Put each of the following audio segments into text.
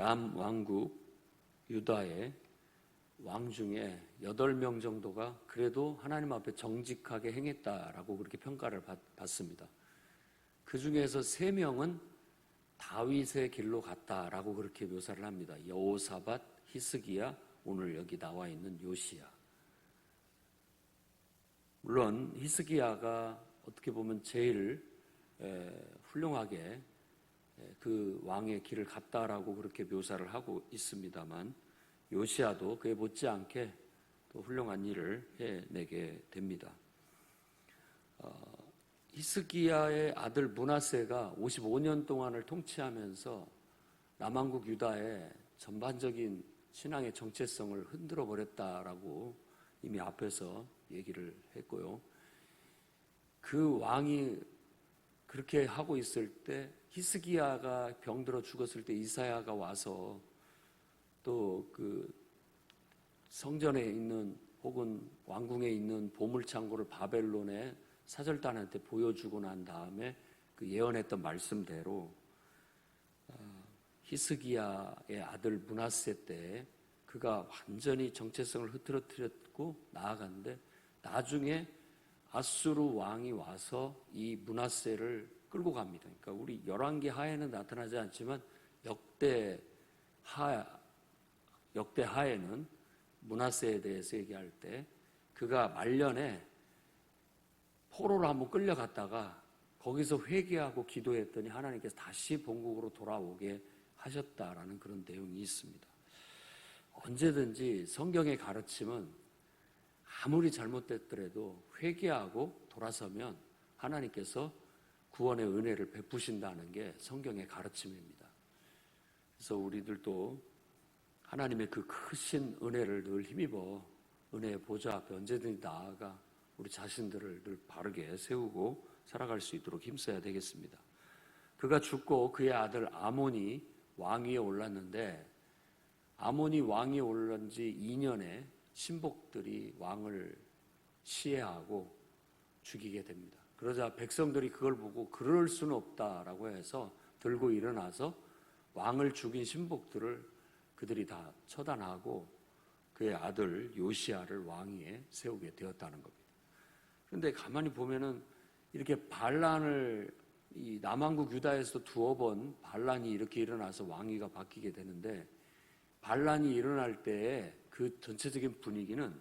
남왕국 유다의 왕 중에 8명 정도가 그래도 하나님 앞에 정직하게 행했다라고 그렇게 평가를 받습니다. 그 중에서 3명은 다윗의 길로 갔다라고 그렇게 묘사를 합니다. 여호사밧, 히스기야, 오늘 여기 나와 있는 요시야. 물론 히스기야가 어떻게 보면 제일 훌륭하게 그 왕의 길을 갔다라고 그렇게 묘사를 하고 있습니다만, 요시야도 그에 못지않게 또 훌륭한 일을 해내게 됩니다. 히스기야의 아들 므낫세가 55년 동안을 통치하면서 남왕국 유다의 전반적인 신앙의 정체성을 흔들어 버렸다라고 이미 앞에서 얘기를 했고요. 그 왕이 그렇게 하고 있을 때 히스기야가 병들어 죽었을 때 이사야가 와서 또 그 성전에 있는 혹은 왕궁에 있는 보물창고를 바벨론의 사절단한테 보여주고 난 다음에 그 예언했던 말씀대로 히스기야의 아들 므낫세 때 그가 완전히 정체성을 흐트러뜨렸고 나아갔는데, 나중에 아수르 왕이 와서 이 므낫세를 끌고 갑니다. 그러니까 우리 열왕기 하에는 나타나지 않지만 역대하에는 므낫세에 대해서 얘기할 때 그가 말년에 포로로 한번 끌려갔다가 거기서 회개하고 기도했더니 하나님께서 다시 본국으로 돌아오게 하셨다라는 그런 내용이 있습니다. 언제든지 성경의 가르침은 아무리 잘못됐더라도 회개하고 돌아서면 하나님께서 구원의 은혜를 베푸신다는 게 성경의 가르침입니다. 그래서 우리들도 하나님의 그 크신 은혜를 늘 힘입어 은혜의 보좌 앞에 언제든지 나아가 우리 자신들을 늘 바르게 세우고 살아갈 수 있도록 힘써야 되겠습니다. 그가 죽고 그의 아들 아몬이 왕위에 올랐는데, 아몬이 왕위에 올른 지 2년에 신복들이 왕을 시해하고 죽이게 됩니다. 그러자 백성들이 그걸 보고 그럴 수는 없다라고 해서 들고 일어나서 왕을 죽인 신복들을 그들이 다 처단하고 그의 아들 요시야를 왕위에 세우게 되었다는 겁니다. 그런데 가만히 보면은 이렇게 반란을 이 남왕국 유다에서 두어 번 반란이 이렇게 일어나서 왕위가 바뀌게 되는데, 반란이 일어날 때의 그 전체적인 분위기는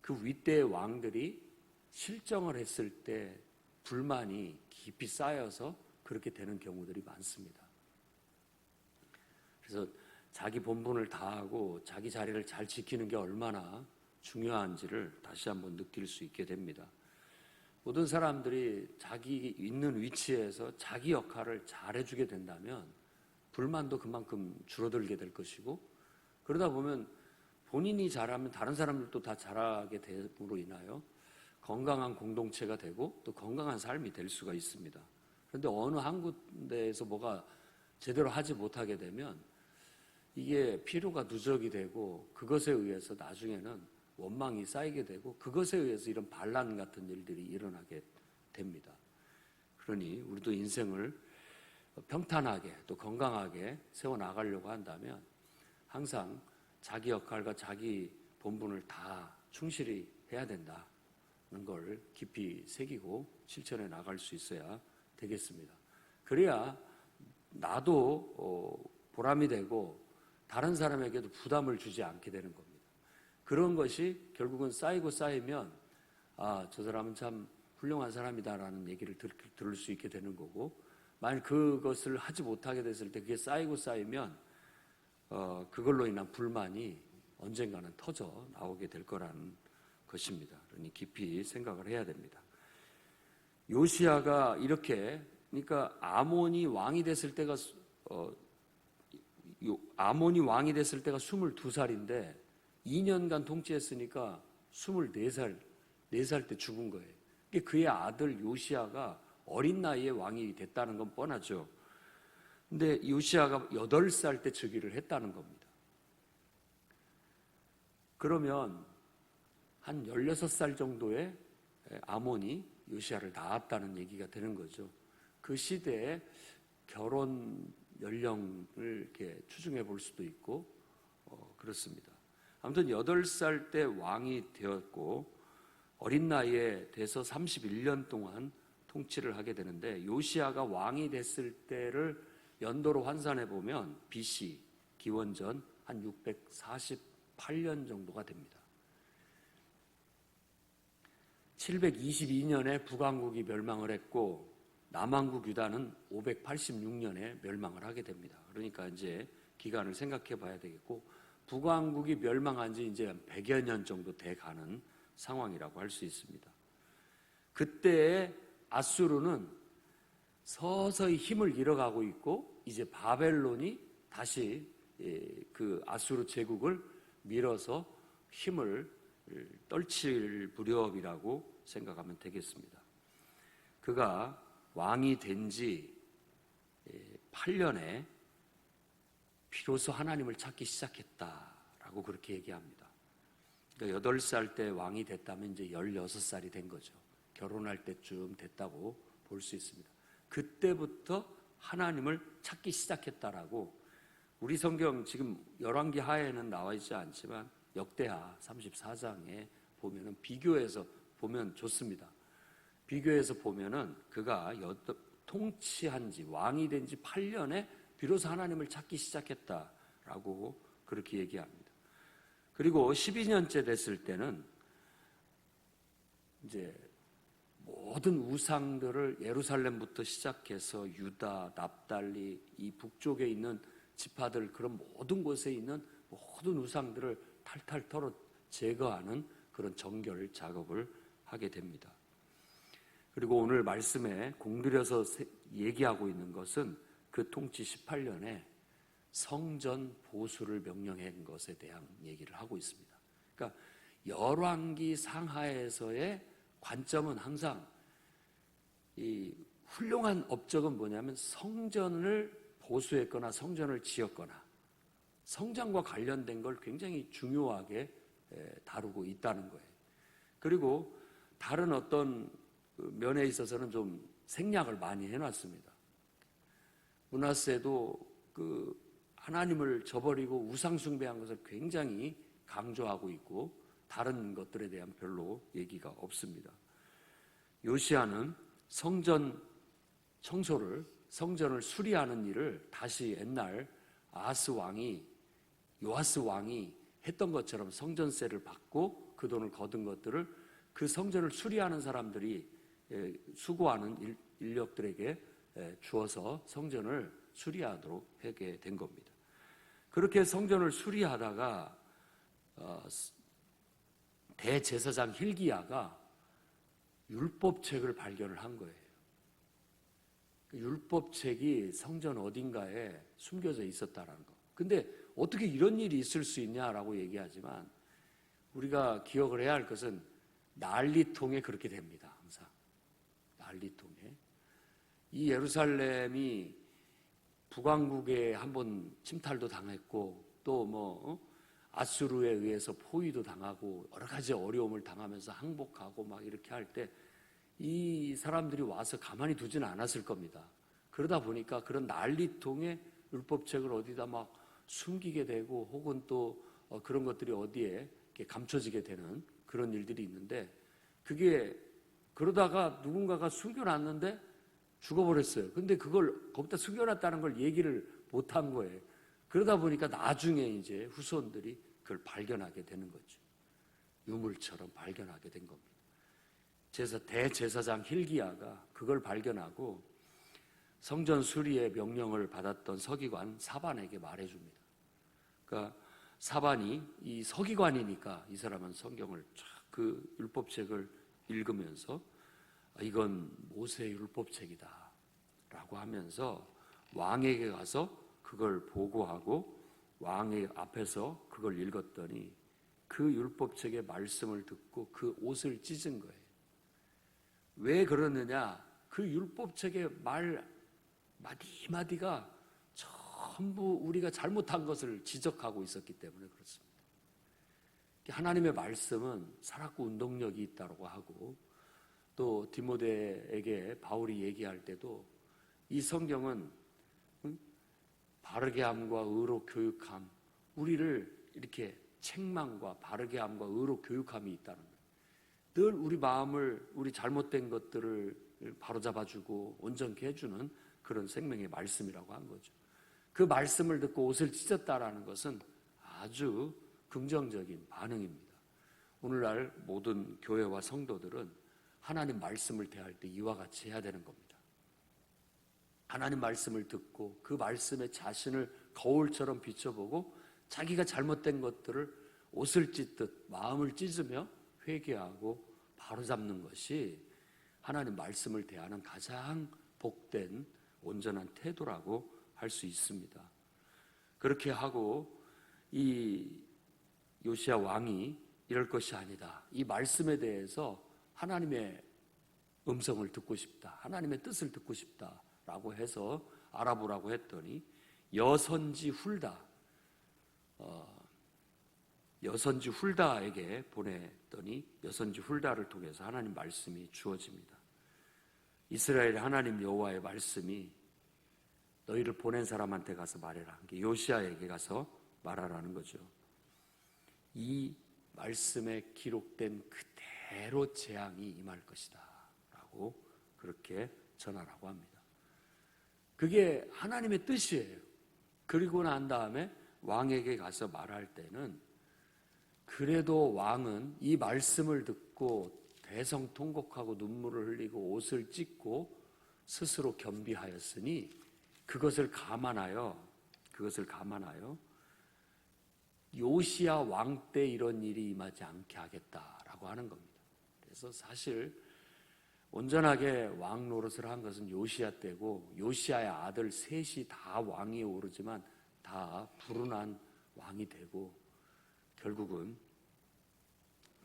그 윗대의 왕들이 실정을 했을 때 불만이 깊이 쌓여서 그렇게 되는 경우들이 많습니다. 그래서 자기 본분을 다하고 자기 자리를 잘 지키는 게 얼마나 중요한지를 다시 한번 느낄 수 있게 됩니다. 모든 사람들이 자기 있는 위치에서 자기 역할을 잘해주게 된다면 불만도 그만큼 줄어들게 될 것이고, 그러다 보면 본인이 잘하면 다른 사람들도 다 잘하게 됨으로 인하여 건강한 공동체가 되고 또 건강한 삶이 될 수가 있습니다. 그런데 어느 한 군데에서 뭐가 제대로 하지 못하게 되면 이게 피로가 누적이 되고 그것에 의해서 나중에는 원망이 쌓이게 되고 그것에 의해서 이런 반란 같은 일들이 일어나게 됩니다. 그러니 우리도 인생을 평탄하게 또 건강하게 세워나가려고 한다면 항상 자기 역할과 자기 본분을 다 충실히 해야 된다는 걸 깊이 새기고 실천해 나갈 수 있어야 되겠습니다. 그래야 나도 보람이 되고 다른 사람에게도 부담을 주지 않게 되는 겁니다. 그런 것이 결국은 쌓이고 쌓이면 저 사람은 참 훌륭한 사람이다라는 얘기를 들을 수 있게 되는 거고, 만약 그것을 하지 못하게 됐을 때 그게 쌓이고 쌓이면 그걸로 인한 불만이 언젠가는 터져 나오게 될 거라는 것입니다. 그러니 깊이 생각을 해야 됩니다. 요시야가 이렇게, 그러니까 아몬이 왕이 됐을 때가 22살인데 2년간 통치했으니까 24살 때 죽은 거예요. 그의 아들 요시야가 어린 나이에 왕이 됐다는 건 뻔하죠. 근데 요시야가 8살 때 즉위를 했다는 겁니다. 그러면 한 16살 정도의 아몬이 요시야를 낳았다는 얘기가 되는 거죠. 그 시대에 결혼의 연령을 이렇게 추정해 볼 수도 있고 그렇습니다. 아무튼 8살 때 왕이 되었고 어린 나이에 돼서 31년 동안 통치를 하게 되는데, 요시야가 왕이 됐을 때를 연도로 환산해 보면 BC 기원전 한 648년 정도가 됩니다. 722년에 북왕국이 멸망을 했고 남왕국 유다는 586년에 멸망을 하게 됩니다. 그러니까 이제 기간을 생각해 봐야 되겠고, 북왕국이 멸망한 지 이제 100여 년 정도 돼 가는 상황이라고 할 수 있습니다. 그때의 아수르는 서서히 힘을 잃어가고 있고, 이제 바벨론이 다시 그 아수르 제국을 밀어서 힘을 떨칠 무렵이라고 생각하면 되겠습니다. 그가 왕이 된 지 8년에 비로소 하나님을 찾기 시작했다라고 그렇게 얘기합니다. 그러니까 8살 때 왕이 됐다면 이제 16살이 된 거죠. 결혼할 때쯤 됐다고 볼 수 있습니다. 그때부터 하나님을 찾기 시작했다라고, 우리 성경 지금 열왕기 하에는 나와 있지 않지만 역대하 34장에 보면은 비교해서 보면 좋습니다. 비교해서 보면은 그가 통치한 지, 왕이 된 지 8년에 비로소 하나님을 찾기 시작했다라고 그렇게 얘기합니다. 그리고 12년째 됐을 때는 이제 모든 우상들을 예루살렘부터 시작해서 유다, 납달리, 이 북쪽에 있는 지파들, 그런 모든 곳에 있는 모든 우상들을 탈탈 털어 제거하는 그런 정결 작업을 하게 됩니다. 그리고 오늘 말씀에 공들여서 얘기하고 있는 것은 그 통치 18년에 성전 보수를 명령한 것에 대한 얘기를 하고 있습니다. 그러니까 열왕기 상하에서의 관점은 항상 이 훌륭한 업적은 뭐냐면 성전을 보수했거나 성전을 지었거나 성전과 관련된 걸 굉장히 중요하게 다루고 있다는 거예요. 그리고 다른 어떤 면에 있어서는 좀 생략을 많이 해놨습니다. 므낫세도 그 하나님을 저버리고 우상 숭배한 것을 굉장히 강조하고 있고 다른 것들에 대한 별로 얘기가 없습니다. 요시야는 성전 청소를, 성전을 수리하는 일을 다시 옛날 요아스 왕이 했던 것처럼 성전세를 받고 그 돈을 거둔 것들을 그 성전을 수리하는 사람들이 수고하는 인력들에게 주어서 성전을 수리하도록 하게 된 겁니다. 그렇게 성전을 수리하다가 대제사장 hil기야가 율법책을 발견을 한 거예요. 그 율법책이 성전 어딘가에 숨겨져 있었다라는 거. 근데 어떻게 이런 일이 있을 수 있냐라고 얘기하지만 우리가 기억을 해야 할 것은 난리통에 그렇게 됩니다. 항상 난리통에. 이 예루살렘이 북왕국에 한번 침탈도 당했고 또 아수르에 의해서 포위도 당하고 여러 가지 어려움을 당하면서 항복하고 막 이렇게 할 때 이 사람들이 와서 가만히 두지는 않았을 겁니다. 그러다 보니까 그런 난리통에 율법책을 어디다 막 숨기게 되고 혹은 또 그런 것들이 어디에 이렇게 감춰지게 되는 그런 일들이 있는데, 그게 그러다가 누군가가 숨겨놨는데 죽어버렸어요. 근데 그걸 거기다 숨겨놨다는 걸 얘기를 못한 거예요. 그러다 보니까 나중에 이제 후손들이 그걸 발견하게 되는 거죠. 유물처럼 발견하게 된 겁니다. 대제사장 hil기야가 그걸 발견하고 성전 수리의 명령을 받았던 서기관 사반에게 말해줍니다. 그러니까 사반이 이 서기관이니까 이 사람은 성경을 쫙 그 율법책을 읽으면서 이건 모세의 율법책이다 라고 하면서 왕에게 가서 그걸 보고하고 왕의 앞에서 그걸 읽었더니 그 율법책의 말씀을 듣고 그 옷을 찢은 거예요. 왜 그러느냐? 그 율법책의 말 마디마디가 전부 우리가 잘못한 것을 지적하고 있었기 때문에 그렇습니다. 하나님의 말씀은 살았고 운동력이 있다고 하고, 또 디모데에게 바울이 얘기할 때도 이 성경은 바르게 함과 의로 교육함, 우리를 이렇게 책망과 바르게 함과 의로 교육함이 있다는 거예요. 늘 우리 마음을, 우리 잘못된 것들을 바로잡아주고 온전케 해주는 그런 생명의 말씀이라고 한 거죠. 그 말씀을 듣고 옷을 찢었다라는 것은 아주 긍정적인 반응입니다. 오늘날 모든 교회와 성도들은 하나님 말씀을 대할 때 이와 같이 해야 되는 겁니다. 하나님 말씀을 듣고 그 말씀에 자신을 거울처럼 비춰보고 자기가 잘못된 것들을 옷을 찢듯 마음을 찢으며 회개하고 바로잡는 것이 하나님 말씀을 대하는 가장 복된 온전한 태도라고 할 수 있습니다. 그렇게 하고 이 요시야 왕이 이럴 것이 아니다. 이 말씀에 대해서 하나님의 음성을 듣고 싶다. 하나님의 뜻을 듣고 싶다라고 해서 알아보라고 했더니 여선지 훌다에게 보냈더니 여선지 훌다를 통해서 하나님 말씀이 주어집니다. 이스라엘 하나님 여호와의 말씀이 너희를 보낸 사람한테 가서 말해라. 요시야에게 가서 말하라는 거죠. 이 말씀에 기록된 그대로 재앙이 임할 것이다 라고 그렇게 전하라고 합니다. 그게 하나님의 뜻이에요. 그리고 난 다음에 왕에게 가서 말할 때는 그래도 왕은 이 말씀을 듣고 대성통곡하고 눈물을 흘리고 옷을 찢고 스스로 겸비하였으니 그것을 감안하여 요시야 왕 때 이런 일이 임하지 않게 하겠다라고 하는 겁니다. 그래서 사실 온전하게 왕 노릇을 한 것은 요시야 때고 요시야의 아들 셋이 다 왕위에 오르지만 다 불운한 왕이 되고 결국은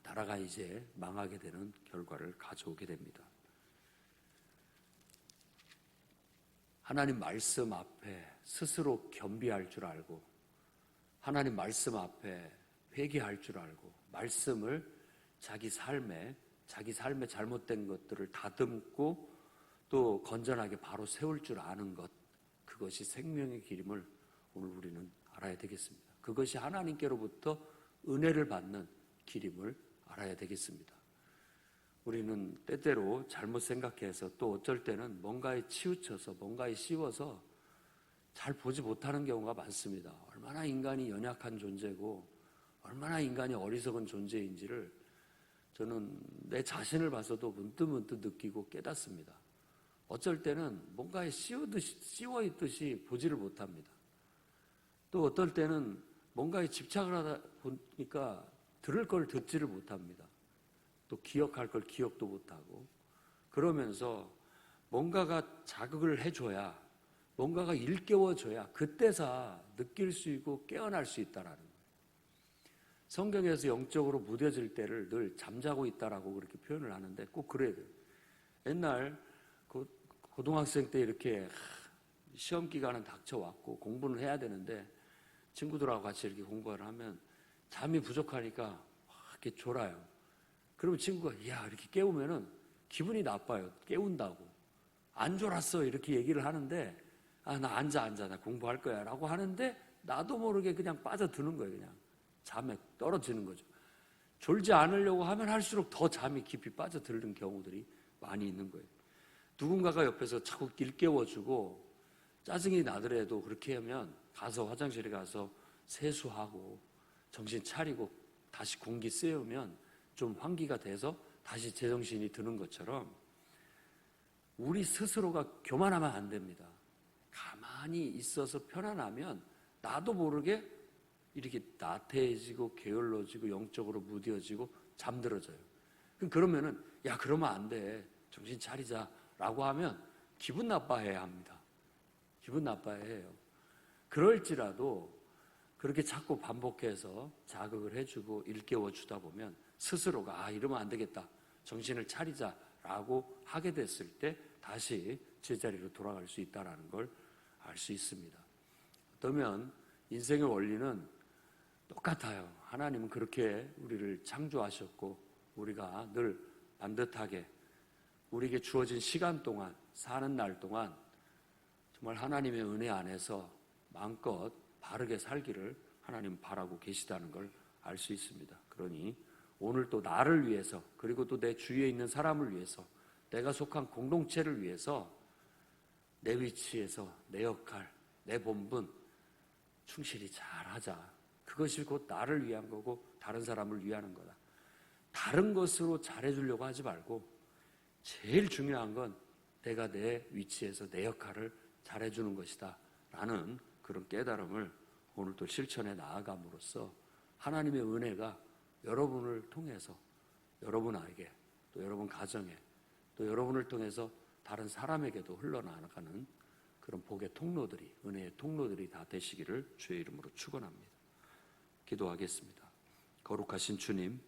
나라가 이제 망하게 되는 결과를 가져오게 됩니다. 하나님 말씀 앞에 스스로 겸비할 줄 알고 하나님 말씀 앞에 회개할 줄 알고 말씀을 자기 삶에 잘못된 것들을 다듬고 또 건전하게 바로 세울 줄 아는 것, 그것이 생명의 길임을 오늘 우리는 알아야 되겠습니다. 그것이 하나님께로부터 은혜를 받는 길임을 알아야 되겠습니다. 우리는 때때로 잘못 생각해서 또 어쩔 때는 뭔가에 치우쳐서 뭔가에 씌워서 잘 보지 못하는 경우가 많습니다. 얼마나 인간이 연약한 존재고 얼마나 인간이 어리석은 존재인지를 저는 내 자신을 봐서도 문득문득 느끼고 깨닫습니다. 어쩔 때는 뭔가에 씌워 있듯이 보지를 못합니다. 또 어떨 때는 뭔가에 집착을 하다 보니까 들을 걸 듣지를 못합니다. 또 기억할 걸 기억도 못하고 그러면서 뭔가가 자극을 해줘야 뭔가가 일깨워줘야 그때서 느낄 수 있고 깨어날 수 있다라는 거예요. 성경에서 영적으로 무뎌질 때를 늘 잠자고 있다라고 그렇게 표현을 하는데 꼭 그래야 돼요. 옛날 고등학생 때 이렇게 시험 기간은 닥쳐왔고 공부는 해야 되는데 친구들하고 같이 이렇게 공부를 하면 잠이 부족하니까 이렇게 졸아요. 그러면 친구가 이렇게 깨우면은 기분이 나빠요. 깨운다고. 안 졸았어 이렇게 얘기를 하는데 나 앉아 나 공부할 거야 라고 하는데 나도 모르게 그냥 빠져드는 거예요. 그냥 잠에 떨어지는 거죠. 졸지 않으려고 하면 할수록 더 잠이 깊이 빠져드는 경우들이 많이 있는 거예요. 누군가가 옆에서 자꾸 일깨워주고 짜증이 나더라도 그렇게 하면 가서 화장실에 가서 세수하고 정신 차리고 다시 공기 쐬우면 좀 환기가 돼서 다시 제정신이 드는 것처럼 우리 스스로가 교만하면 안 됩니다. 가만히 있어서 편안하면 나도 모르게 이렇게 나태해지고 게을러지고 영적으로 무뎌지고 잠들어져요. 그러면은 그러면 안 돼. 정신 차리자라고 하면 기분 나빠해야 합니다. 기분 나빠야 해요. 그럴지라도 그렇게 자꾸 반복해서 자극을 해주고 일깨워주다 보면 스스로가 이러면 안 되겠다. 정신을 차리자라고 하게 됐을 때 다시 제자리로 돌아갈 수 있다는 걸 알 수 있습니다. 어쩌면 인생의 원리는 똑같아요. 하나님은 그렇게 우리를 창조하셨고 우리가 늘 반듯하게 우리에게 주어진 시간 동안 사는 날 동안 정말 하나님의 은혜 안에서 마음껏 바르게 살기를 하나님 바라고 계시다는 걸 알 수 있습니다. 그러니 오늘 또 나를 위해서, 그리고 또 내 주위에 있는 사람을 위해서, 내가 속한 공동체를 위해서 내 위치에서 내 역할, 내 본분 충실히 잘하자. 그것이 곧 나를 위한 거고 다른 사람을 위하는 거다. 다른 것으로 잘해주려고 하지 말고 제일 중요한 건 내가 내 위치에서 내 역할을 잘해주는 것이다 라는 그런 깨달음을 오늘 또 실천에 나아감으로써 하나님의 은혜가 여러분을 통해서 여러분에게, 또 여러분 가정에, 또 여러분을 통해서 다른 사람에게도 흘러나가는 그런 복의 통로들이, 은혜의 통로들이 다 되시기를 주의 이름으로 축원합니다. 기도하겠습니다. 거룩하신 주님,